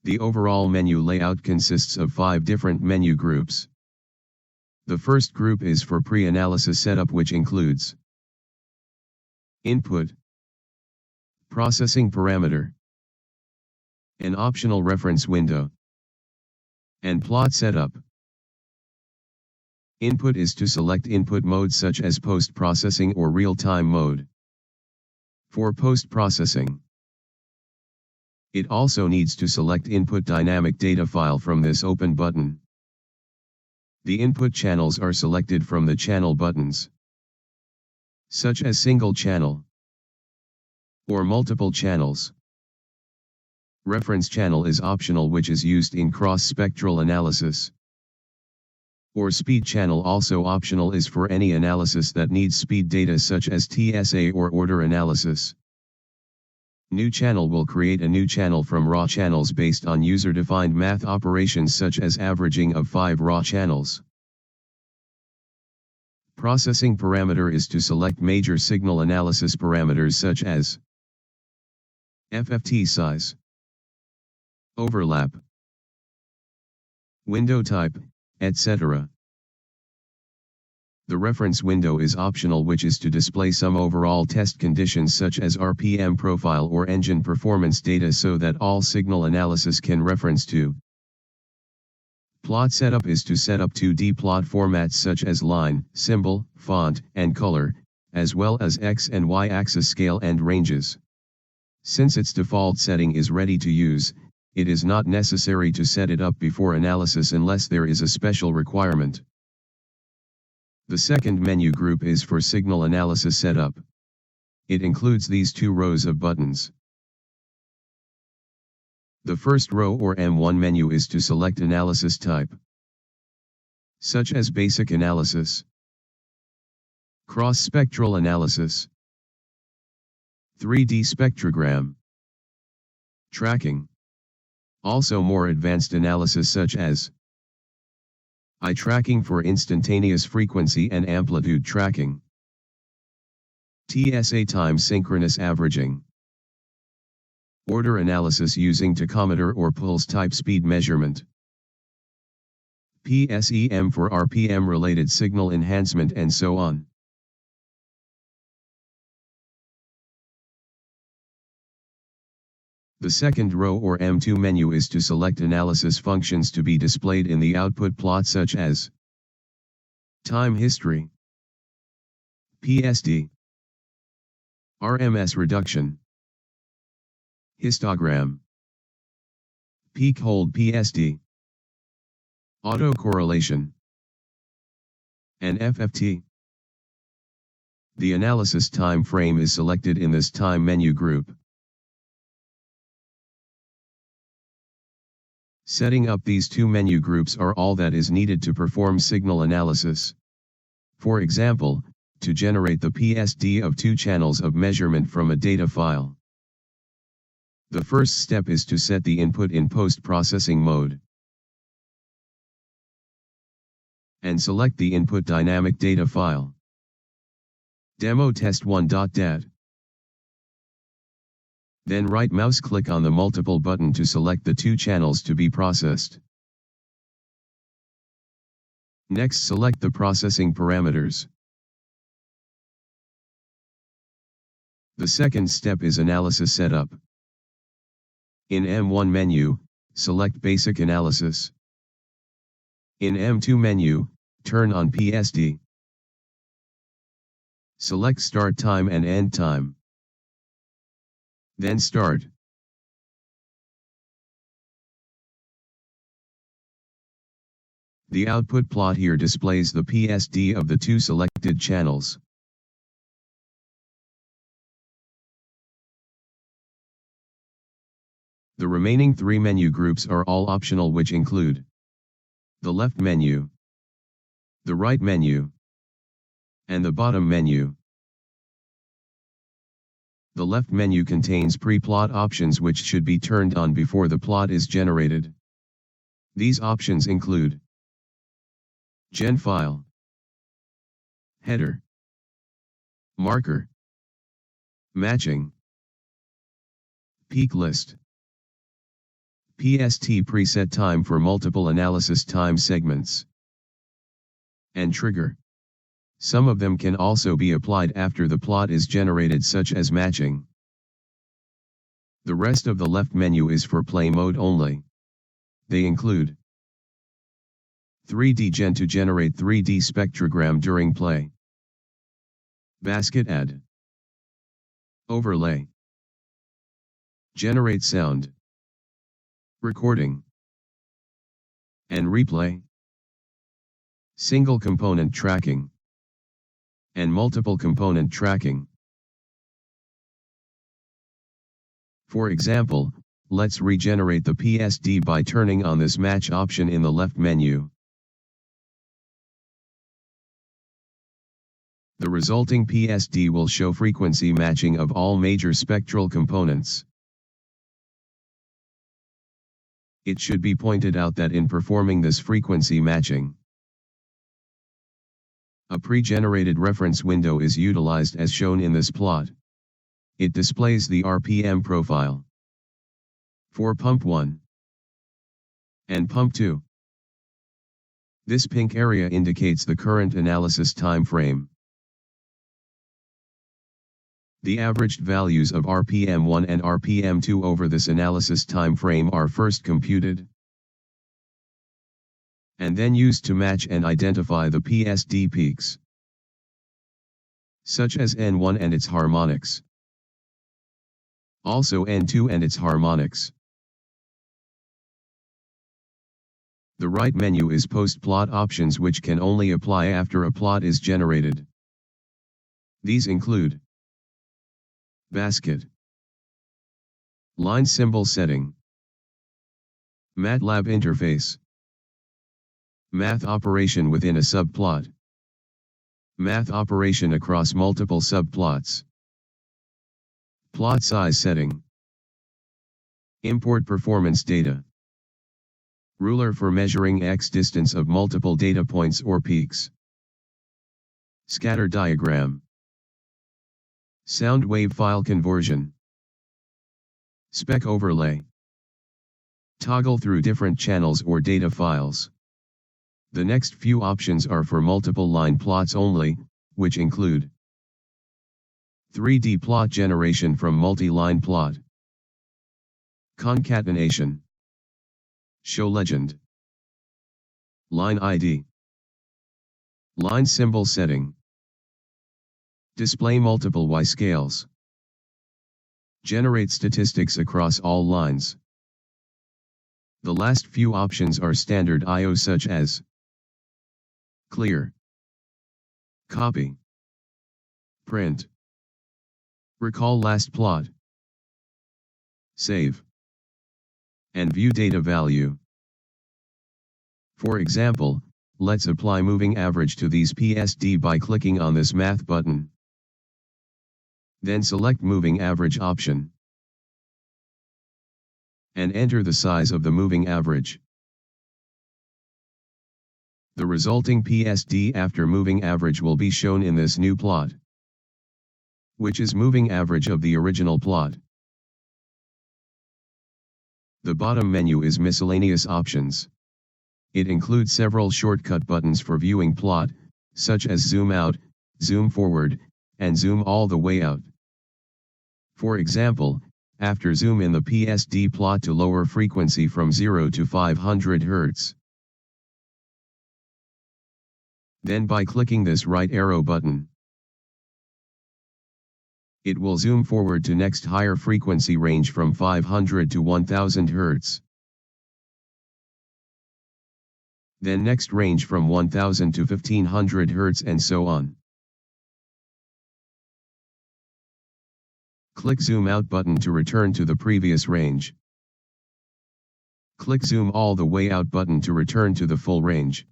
The overall menu layout consists of 5 different menu groups. The first group is for pre-analysis setup, which includes input, processing parameter, an optional reference window, and plot setup. Input is to select input modes such as post-processing or real-time mode. For post-processing, it also needs to select input dynamic data file from this open button. The input channels are selected from the channel buttons, such as single channel or multiple channels. Reference channel is optional, which is used in cross-spectral analysis. Or speed channel, also optional, is for any analysis that needs speed data such as TSA or order analysis. New channel will create a new channel from raw channels based on user-defined math operations such as averaging of 5 raw channels. Processing parameter is to select major signal analysis parameters such as FFT size, overlap, window type, etc. The reference window is optional, which is to display some overall test conditions such as RPM profile or engine performance data so that all signal analysis can reference to. Plot setup is to set up 2D plot formats such as line, symbol, font, and color, as well as X and Y axis scale and ranges. Since its default setting is ready to use, it is not necessary to set it up before analysis unless there is a special requirement. The second menu group is for signal analysis setup. It includes these 2 rows of buttons. The first row or M1 menu is to select analysis type, such as basic analysis, cross-spectral analysis, 3D spectrogram, tracking. Also more advanced analysis such as eye tracking for instantaneous frequency and amplitude tracking, TSA time synchronous averaging, order analysis using tachometer or pulse type speed measurement, PSEM for RPM related signal enhancement, and so on. The second row or M2 menu is to select analysis functions to be displayed in the output plot such as time history, PSD, RMS reduction, histogram, peak hold PSD, autocorrelation, and FFT. The analysis time frame is selected in this time menu group. Setting up these 2 menu groups are all that is needed to perform signal analysis. For example, to generate the PSD of 2 channels of measurement from a data file. The first step is to set the input in post-processing mode and select the input dynamic data file, demo test1.dat. Then right mouse click on the multiple button to select the 2 channels to be processed. Next, select the processing parameters. The second step is analysis setup. In M1 menu, select basic analysis. In M2 menu, turn on PSD. Select start time and end time. Then start. The output plot here displays the PSD of the 2 selected channels. The remaining 3 menu groups are all optional, which include the left menu, the right menu, and the bottom menu. The left menu contains pre-plot options which should be turned on before the plot is generated. These options include gen file, header, marker, matching, peak list, PST preset time for multiple analysis time segments. And trigger. Some of them can also be applied after the plot is generated, such as matching. The rest of the left menu is for play mode only. They include 3D Gen to generate 3D spectrogram during play, basket add, overlay, generate sound, recording, and replay, single component tracking, and multiple component tracking. For example, let's regenerate the PSD by turning on this match option in the left menu. The resulting PSD will show frequency matching of all major spectral components. It should be pointed out that in performing this frequency matching, a pre-generated reference window is utilized as shown in this plot. It displays the RPM profile for pump 1 and pump 2. This pink area indicates the current analysis time frame. The averaged values of RPM 1 and RPM 2 over this analysis time frame are first computed and then used to match and identify the PSD peaks, such as N1 and its harmonics, also N2 and its harmonics. The right menu is post-plot options, which can only apply after a plot is generated. These include basket, line symbol setting, MATLAB interface, math operation within a subplot, math operation across multiple subplots, plot size setting, import performance data, ruler for measuring x distance of multiple data points or peaks, scatter diagram, sound wave file conversion, spec overlay, toggle through different channels or data files. The next few options are for multiple line plots only, which include 3D plot generation from multi-line plot, concatenation, show legend, line ID, line symbol setting, display multiple Y scales, generate statistics across all lines. The last few options are standard I/O, such as clear, copy, print, recall last plot, save, and view data value. For example, let's apply moving average to these PSD by clicking on this math button. Then select moving average option and enter the size of the moving average. The resulting PSD after moving average will be shown in this new plot, which is moving average of the original plot. The bottom menu is miscellaneous options. It includes several shortcut buttons for viewing plot, such as zoom out, zoom forward, and zoom all the way out. For example, after zoom in the PSD plot to lower frequency from 0 to 500 Hz. Then by clicking this right arrow button, it will zoom forward to next higher frequency range from 500 to 1000 Hz. Then next range from 1000 to 1500 Hz, and so on. Click zoom out button to return to the previous range. Click zoom all the way out button to return to the full range.